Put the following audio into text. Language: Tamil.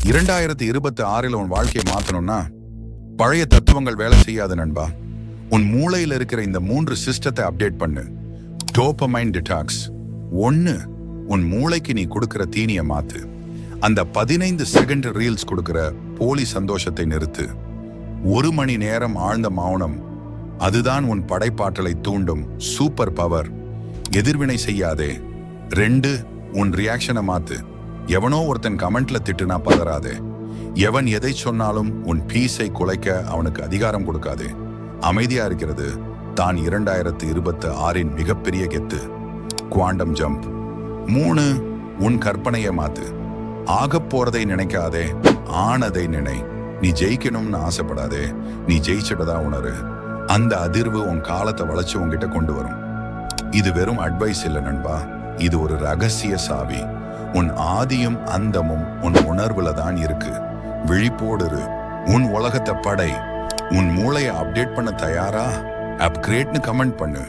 2026 உன் வாழ்க்கையை மாத்தணும்னா பழைய தத்துவங்கள் வேலை செய்யாது நண்பா. உன் மூளையில இருக்கிற இந்த 3 சிஸ்டத்தை அப்டேட் பண்ணு. Dopamine detox. 1, உன் மூளைக்கு நீ கொடுக்கிற தீனியை மாத்து. அந்த 15 செகண்ட் ரீல்ஸ் கொடுக்கிற போலி சந்தோஷத்தை நிறுத்து. 1 மணி நேரம் ஆழ்ந்த மௌனம், அதுதான் உன் படைப்பாற்றலை தூண்டும் சூப்பர் பவர். எதிர்வினை செய்யாதே. 2, உன் ரியாக்ஷனை மாத்து. எவனோ ஒருத்தன் கமெண்ட்ல திட்டுனா பதறாதே. எவன் எதை சொன்னாலும் உன் பீஸை குலைக்க அவனுக்கு அதிகாரம் கொடுக்காதே. அமைதியா இருக்கிறது தான் 2026 மிகப்பெரிய கெத்து. Quantum jump. 3, உன் கற்பனையை மாத்து. ஆகப் போறதை நினைக்காதே, ஆனதை நினை. நீ ஜெயிக்கணும்னு ஆசைப்படாதே, நீ ஜெயிச்சிட்டதா உணரு. அந்த அதிர்வு உன் காலத்தை வளைச்சு உன்கிட்ட கொண்டு வரும். இது வெறும் அட்வைஸ் இல்லை நண்பா, இது ஒரு ரகசிய சாவி. உன் ஆதியும் அந்தமும் உன் உணர்வுல தான் இருக்கு. விழிப்போடு இரு. உன் உலகத்தை படை. உன் மூளையை அப்டேட் பண்ண தயாரா? அப்கிரேட்னு கமெண்ட் பண்ணு.